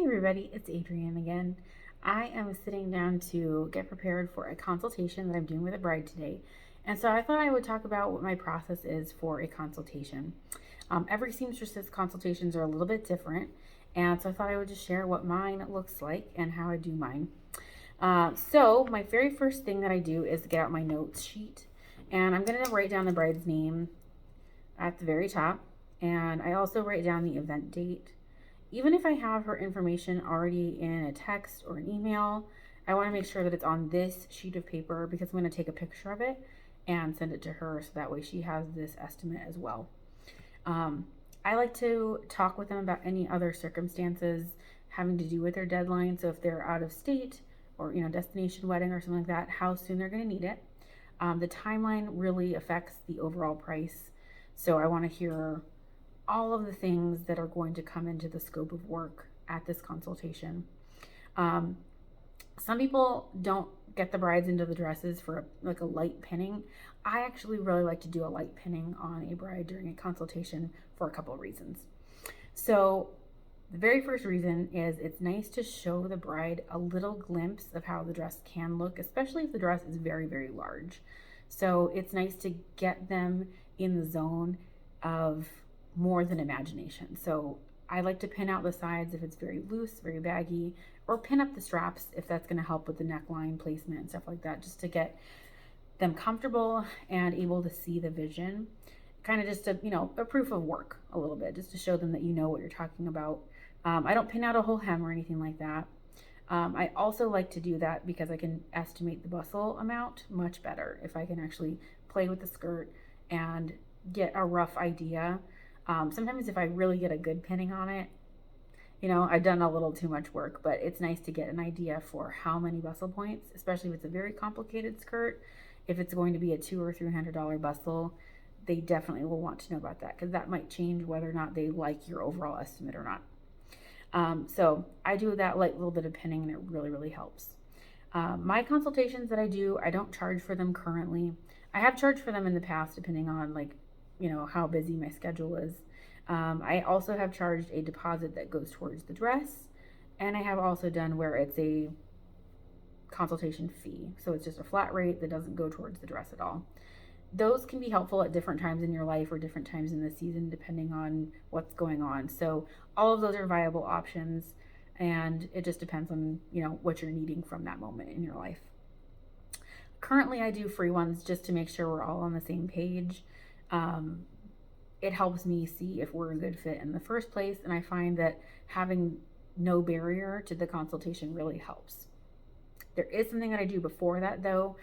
everybody, it's Adrienne again. I am sitting down to get prepared for a consultation that I'm doing with a bride today. And so I thought I would talk about what my process is for a consultation. Every seamstress's consultations are a little bit different. And so I thought I would just share what mine looks like and how I do mine. So my very first thing that I do is get out my notes sheet. And I'm going to write down the bride's name at the very top. And I also write down the event date. Even if I have her information already in a text or an email, I want to make sure that it's on this sheet of paper because I'm going to take a picture of it and send it to her so that way she has this estimate as well. I like to talk with them about any other circumstances having to do with their deadline. So if they're out of state or, destination wedding or something like that, how soon they're going to need it. The timeline really affects the overall price. So I want to hear all of the things that are going to come into the scope of work at this consultation. Some people don't get the brides into the dresses for a light pinning. I actually really like to do a light pinning on a bride during a consultation for a couple of reasons. So the very first reason is it's nice to show the bride a little glimpse of how the dress can look, especially if the dress is very, very large. So it's nice to get them in the zone of more than imagination. So I like to pin out the sides if it's very loose, very baggy, or pin up the straps if that's going to help with the neckline placement and stuff like that, just to get them comfortable and able to see the vision. Kind of just a proof of work a little bit, just to show them that you know what you're talking about. I don't pin out a whole hem or anything like that. I also like to do that because I can estimate the bustle amount much better if I can actually play with the skirt and get a rough idea. Sometimes if I really get a good pinning on it, I've done a little too much work, but it's nice to get an idea for how many bustle points, especially if it's a very complicated skirt. If it's going to be a $200 or $300 bustle, they definitely will want to know about that because that might change whether or not they like your overall estimate or not. So I do that light little bit of pinning and it really, really helps. My consultations that I do, I don't charge for them currently. I have charged for them in the past depending on how busy my schedule is. I also have charged a deposit that goes towards the dress, and I have also done where it's a consultation fee. So it's just a flat rate that doesn't go towards the dress at all. Those can be helpful at different times in your life or different times in the season, depending on what's going on. So all of those are viable options, and it just depends on, what you're needing from that moment in your life. Currently, I do free ones just to make sure we're all on the same page. It helps me see if we're a good fit in the first place, and I find that having no barrier to the consultation really helps. There is something that I do before that though,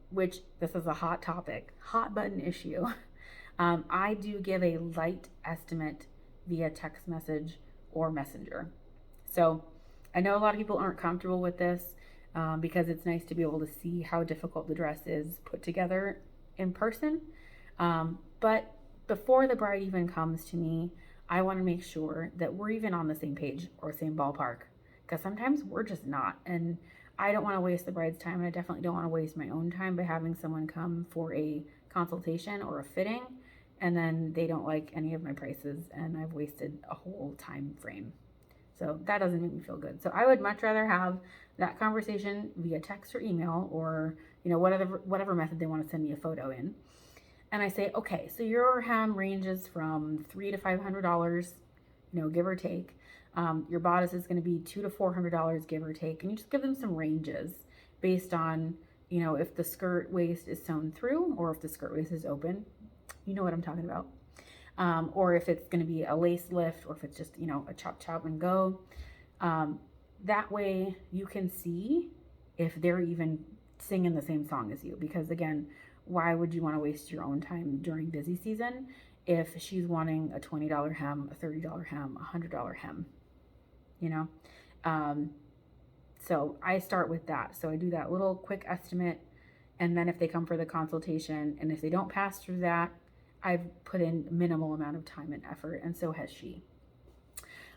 which this is a hot topic, hot button issue. I do give a light estimate via text message or messenger. So I know a lot of people aren't comfortable with this because it's nice to be able to see how difficult the dress is put together in person. But before the bride even comes to me, I want to make sure that we're even on the same page or same ballpark, because sometimes we're just not. And I don't want to waste the bride's time, and I definitely don't want to waste my own time by having someone come for a consultation or a fitting, and then they don't like any of my prices, and I've wasted a whole time frame. So that doesn't make me feel good. So I would much rather have that conversation via text or email or, whatever method they want to send me a photo in. And I say, okay, so your hem ranges from $300 to $500, give or take. Your bodice is going to be $200 to $400, give or take. And you just give them some ranges based on, if the skirt waist is sewn through or if the skirt waist is open. You know what I'm talking about. Or if it's going to be a lace lift or if it's just, a chop and go. That way you can see if they're even singing the same song as you. Because again, why would you want to waste your own time during busy season if she's wanting a $20 hem, a $30 hem, a $100 hem, So I start with that. So I do that little quick estimate. And then if they come for the consultation and if they don't pass through that, I've put in minimal amount of time and effort, and so has she.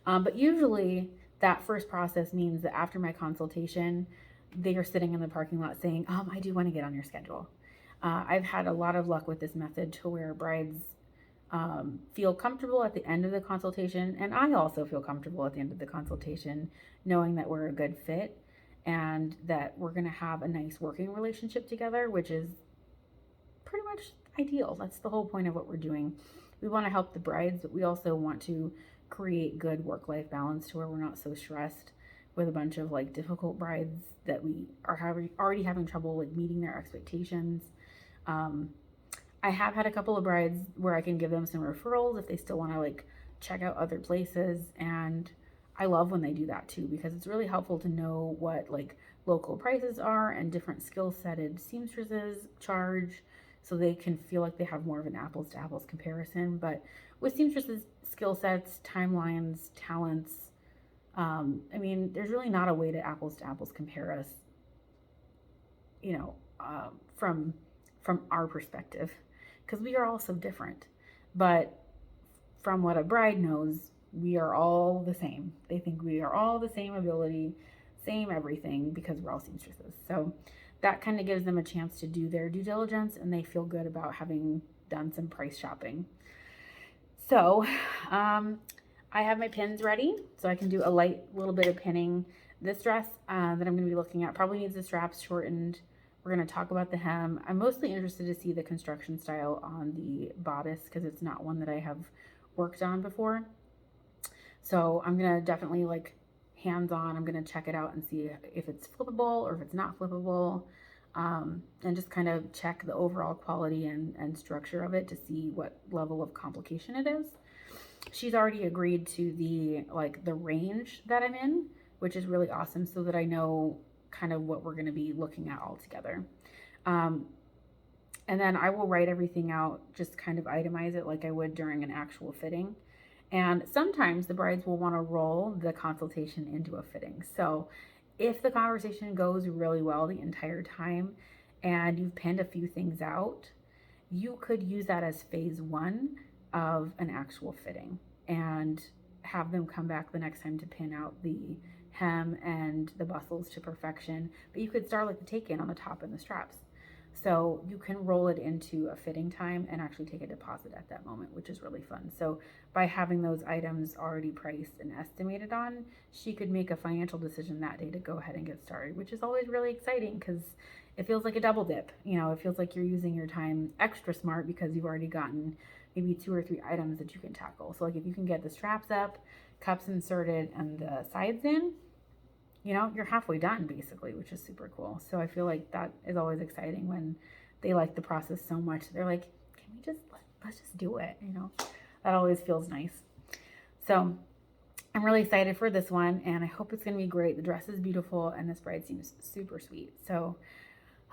But usually that first process means that after my consultation, they are sitting in the parking lot saying, I do want to get on your schedule. I've had a lot of luck with this method to where brides feel comfortable at the end of the consultation. And I also feel comfortable at the end of the consultation, knowing that we're a good fit and that we're going to have a nice working relationship together, which is pretty much ideal. That's the whole point of what we're doing. We want to help the brides, but we also want to create good work-life balance to where we're not so stressed with a bunch of like difficult brides that we are already having trouble like meeting their expectations. I have had a couple of brides where I can give them some referrals if they still want to like check out other places, and I love when they do that too, because it's really helpful to know what like local prices are and different skill-setted seamstresses charge, so they can feel like they have more of an apples to apples comparison. But with seamstresses skill sets, timelines, talents, I mean, there's really not a way to apples compare us, you know, from our perspective, because we are all so different. But from what a bride knows, we are all the same. They think we are all the same ability, same everything, because we're all seamstresses. So that kind of gives them a chance to do their due diligence, and they feel good about having done some price shopping. So I have my pins ready, so I can do a light little bit of pinning. This dress that I'm going to be looking at probably needs the straps shortened. We're going to talk about the hem. I'm mostly interested to see the construction style on the bodice, because it's not one that I have worked on before. So I'm going to definitely like hands-on, I'm going to check it out and see if it's flippable or if it's not flippable, and just kind of check the overall quality and structure of it to see what level of complication it is. She's already agreed to the range that I'm in, which is really awesome, so that I know kind of what we're going to be looking at all together. And then I will write everything out, just kind of itemize it like I would during an actual fitting. And sometimes the brides will want to roll the consultation into a fitting. So if the conversation goes really well the entire time and you've pinned a few things out, you could use that as phase one of an actual fitting and have them come back the next time to pin out the hem and the bustles to perfection. But you could start like the take-in on the top and the straps. So you can roll it into a fitting time and actually take a deposit at that moment, which is really fun. So by having those items already priced and estimated on, she could make a financial decision that day to go ahead and get started, which is always really exciting, because it feels like a double dip. You know, it feels like you're using your time extra smart because you've already gotten maybe 2 or 3 items that you can tackle. So like if you can get the straps up, cups inserted, and the sides in, you know, you're halfway done basically, which is super cool. So I feel like that is always exciting when they like the process so much. They're like, can we just, let's just do it, you know? That always feels nice. So I'm really excited for this one, and I hope it's going to be great. The dress is beautiful, and this bride seems super sweet. So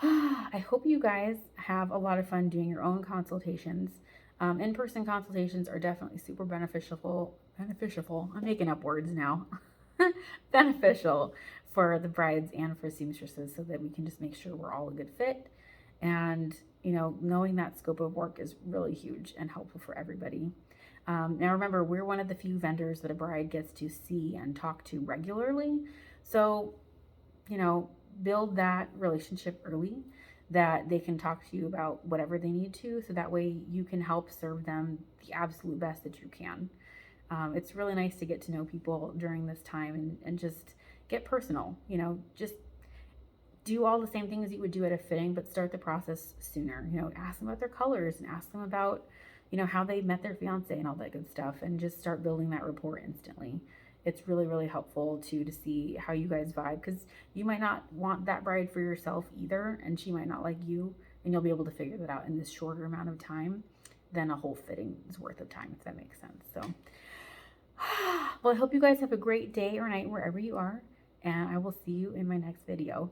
I hope you guys have a lot of fun doing your own consultations. In-person consultations are definitely super beneficial. I'm making up words now. Beneficial for the brides and for seamstresses, so that we can just make sure we're all a good fit. And, you know, knowing that scope of work is really huge and helpful for everybody. Now remember, we're one of the few vendors that a bride gets to see and talk to regularly. So, you know, build that relationship early, that they can talk to you about whatever they need to, so that way you can help serve them the absolute best that you can. It's really nice to get to know people during this time and just get personal, you know, just do all the same things you would do at a fitting, but start the process sooner. You know, ask them about their colors and ask them about, you know, how they met their fiance and all that good stuff, and just start building that rapport instantly. It's really, really helpful to see how you guys vibe, because you might not want that bride for yourself either, and she might not like you, and you'll be able to figure that out in this shorter amount of time than a whole fitting's worth of time, if that makes sense. So, well, I hope you guys have a great day or night wherever you are, and I will see you in my next video.